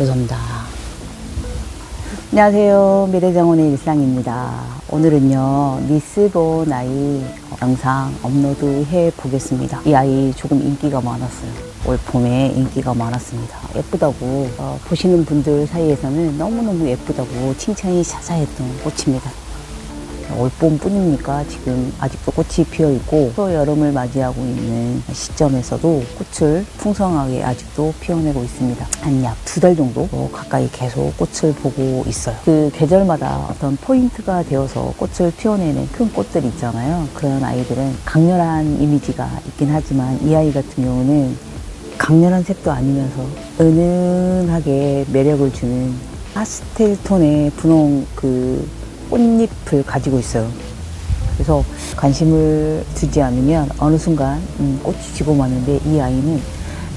죄송합니다. 안녕하세요. 미래정원의 일상입니다. 오늘은요, 리스본 아이 영상 업로드 해 보겠습니다. 이 아이 조금 인기가 많았어요. 올 봄에 인기가 많았습니다. 예쁘다고 보시는 분들 사이에서는 너무너무 예쁘다고 칭찬이 자자했던 꽃입니다. 올 봄뿐입니까? 지금 아직도 꽃이 피어있고 또 여름을 맞이하고 있는 시점에서도 꽃을 풍성하게 아직도 피워내고 있습니다. 한 약 2달 정도 가까이 계속 꽃을 보고 있어요. 그 계절마다 어떤 포인트가 되어서 꽃을 피워내는 큰 꽃들 있잖아요. 그런 아이들은 강렬한 이미지가 있긴 하지만 이 아이 같은 경우는 강렬한 색도 아니면서 은은하게 매력을 주는 파스텔 톤의 분홍 꽃잎을 가지고 있어요. 그래서 관심을 두지 않으면 어느 순간 꽃이 지고 마는데 이 아이는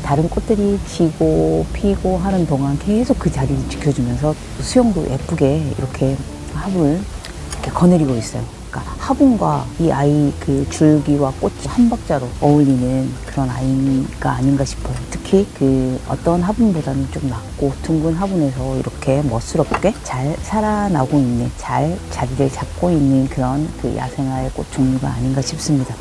다른 꽃들이 지고 피고 하는 동안 계속 그 자리를 지켜주면서 수영도 예쁘게 이렇게 화분을 이렇게 거느리고 있어요. 그러니까 화분과 이 아이 그 줄기와 꽃이 한 박자로 어울리는 그런 아이가 아닌가 싶어요. 특히 그 어떤 화분보다는 좀 낮고 둥근 화분에서 이렇게 멋스럽게 잘 살아나고 있는, 잘 자리를 잡고 있는 그런 그 야생화의 꽃 종류가 아닌가 싶습니다.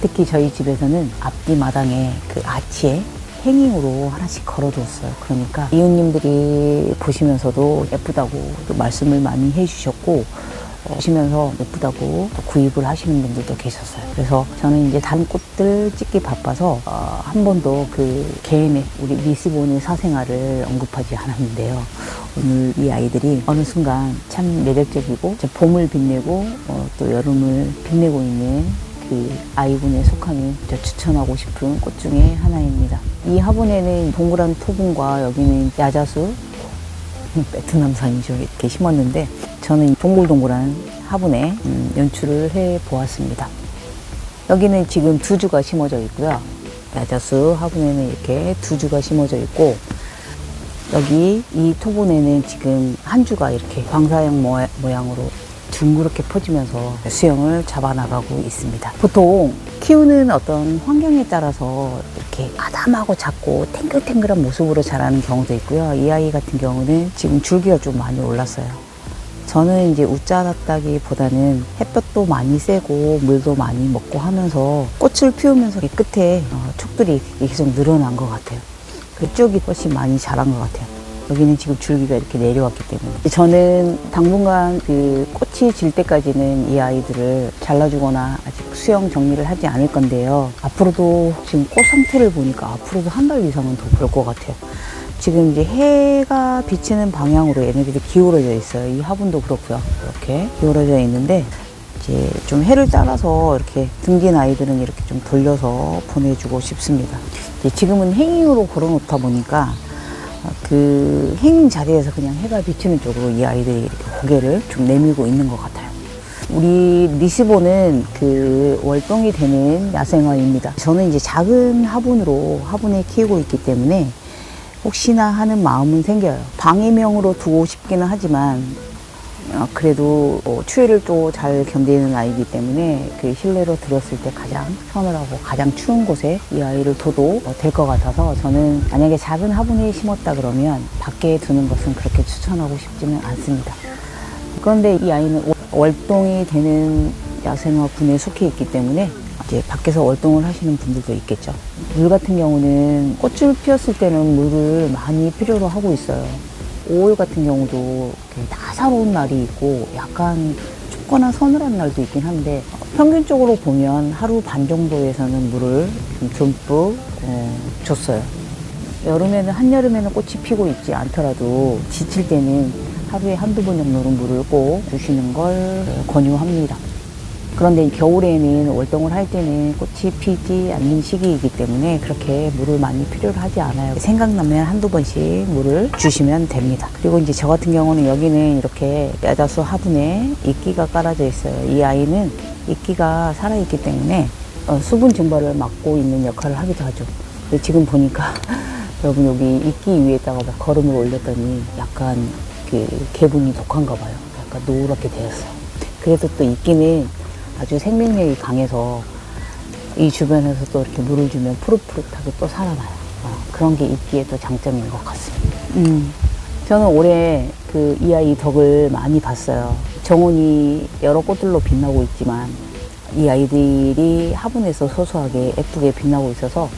특히 저희 집에서는 앞뒤 마당에 그 아치에 행잉으로 하나씩 걸어뒀어요. 그러니까 이웃님들이 보시면서도 예쁘다고 또 말씀을 많이 해주셨고, 보시면서 예쁘다고 또 구입을 하시는 분들도 계셨어요. 그래서 저는 이제 다른 꽃들 찍기 바빠서 한 번도 그 개인의 우리 리스본의 사생활을 언급하지 않았는데요. 오늘 이 아이들이 어느 순간 참 매력적이고 봄을 빛내고 또 여름을 빛내고 있는 그 아이군에 속하는 추천하고 싶은 꽃 중에 하나입니다. 이 화분에는 동그란 토분과 여기는 야자수, 베트남산이죠. 이렇게 심었는데 저는 동글동글한 화분에 연출을 해 보았습니다. 여기는 지금 2주가 심어져 있고요. 야자수 화분에는 이렇게 2주가 심어져 있고, 여기 이 토분에는 지금 1주가 이렇게 광사형 모양으로 둥그렇게 퍼지면서 수영을 잡아나가고 있습니다. 보통 키우는 어떤 환경에 따라서 이렇게 아담하고 작고 탱글탱글한 모습으로 자라는 경우도 있고요. 이 아이 같은 경우는 지금 줄기가 좀 많이 올랐어요. 저는 이제 웃자랐다기보다는 햇볕도 많이 쐬고 물도 많이 먹고 하면서 꽃을 피우면서 이 끝에 촉들이 계속 늘어난 것 같아요. 그쪽이 훨씬 많이 자란 것 같아요. 여기는 지금 줄기가 이렇게 내려왔기 때문에 저는 당분간 그 꽃이 질 때까지는 이 아이들을 잘라주거나 아직 수영 정리를 하지 않을 건데요. 앞으로도 지금 꽃 상태를 보니까 앞으로도 1달 이상은 더 볼 것 같아요. 지금 이제 해가 비치는 방향으로 얘네들이 기울어져 있어요. 이 화분도 그렇고요. 이렇게 기울어져 있는데 이제 좀 해를 따라서 이렇게 등긴 아이들은 이렇게 좀 돌려서 보내주고 싶습니다. 지금은 행잉으로 걸어놓다 보니까 그 행잉 자리에서 그냥 해가 비치는 쪽으로 이 아이들이 이렇게 고개를 좀 내밀고 있는 것 같아요. 우리 리스본은 그 월동이 되는 야생화입니다. 저는 이제 작은 화분에 키우고 있기 때문에 혹시나 하는 마음은 생겨요. 방위명으로 두고 싶기는 하지만 그래도 추위를 또 잘 견디는 아이이기 때문에 그 실내로 들었을 때 가장 서늘하고 가장 추운 곳에 이 아이를 둬도 될 것 같아서 저는 만약에 작은 화분에 심었다 그러면 밖에 두는 것은 그렇게 추천하고 싶지는 않습니다. 그런데 이 아이는 월동이 되는 야생화군에 속해 있기 때문에 이제 밖에서 월동을 하시는 분들도 있겠죠. 물 같은 경우는 꽃을 피웠을 때는 물을 많이 필요로 하고 있어요. 5월 같은 경우도 따사로운 날이 있고 약간 춥거나 서늘한 날도 있긴 한데 평균적으로 보면 하루 반 정도에서는 물을 좀 듬뿍 줬어요. 여름에는 한여름에는 꽃이 피고 있지 않더라도 지칠 때는 하루에 1~2번 정도는 물을 꼭 주시는 걸 권유합니다. 그런데 겨울에는 월동을 할 때는 꽃이 피지 않는 시기이기 때문에 그렇게 물을 많이 필요로 하지 않아요. 생각나면 1~2번씩 물을 주시면 됩니다. 그리고 이제 저 같은 경우는 여기는 이렇게 야자수 화분에 이끼가 깔아져 있어요. 이 아이는 이끼가 살아있기 때문에 수분 증발을 막고 있는 역할을 하기도 하죠. 근데 지금 보니까 여러분 여기 이끼 위에다가 막 거름을 올렸더니 약간 그 개분이 독한가 봐요. 약간 노랗게 되었어요. 그래서 또 이끼는 아주 생명력이 강해서 이 주변에서 또 이렇게 물을 주면 푸릇푸릇하게 또 살아나요. 그런 게 이끼의 또 장점인 것 같습니다. 저는 올해 이 아이 덕을 많이 봤어요. 정원이 여러 꽃들로 빛나고 있지만 이 아이들이 화분에서 소소하게 예쁘게 빛나고 있어서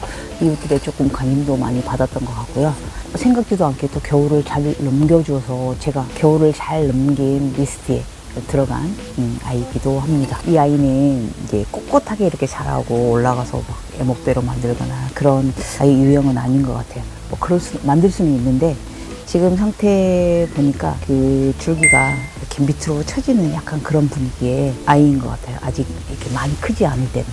이웃들의 조금 관심도 많이 받았던 것 같고요. 생각지도 않게 또 겨울을 잘 넘겨주어서 제가 겨울을 잘 넘긴 리스트에 들어간 아이기도 합니다. 이 아이는 이제 꼿꼿하게 이렇게 자라고 올라가서 막 애목대로 만들거나 그런 아이 유형은 아닌 것 같아요. 뭐 만들 수는 있는데 지금 상태 보니까 그 줄기가 이렇게 밑으로 처지는 약간 그런 분위기의 아이인 것 같아요. 아직 이렇게 많이 크지 않을 때는.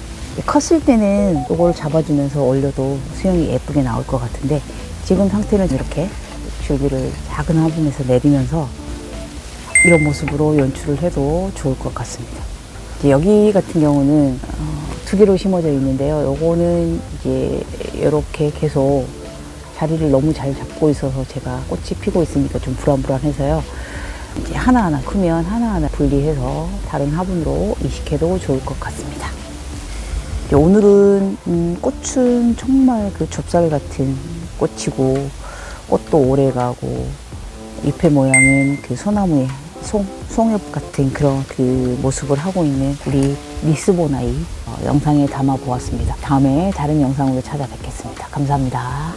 컸을 때는 이걸 잡아주면서 올려도 수영이 예쁘게 나올 것 같은데 지금 상태는 이렇게 줄기를 작은 화분에서 내리면서 이런 모습으로 연출을 해도 좋을 것 같습니다. 이제 여기 같은 경우는 2개로 심어져 있는데요. 요거는 이제 이렇게 계속 자리를 너무 잘 잡고 있어서 제가 꽃이 피고 있으니까 좀 불안불안해서요. 이제 하나하나 크면 하나하나 분리해서 다른 화분으로 이식해도 좋을 것 같습니다. 오늘은 꽃은 정말 그 좁쌀 같은 꽃이고 꽃도 오래 가고 잎의 모양은 그 소나무의 송엽 같은 그런 그 모습을 하고 있는 우리 리스본 아이 영상에 담아 보았습니다. 다음에 다른 영상으로 찾아뵙겠습니다. 감사합니다.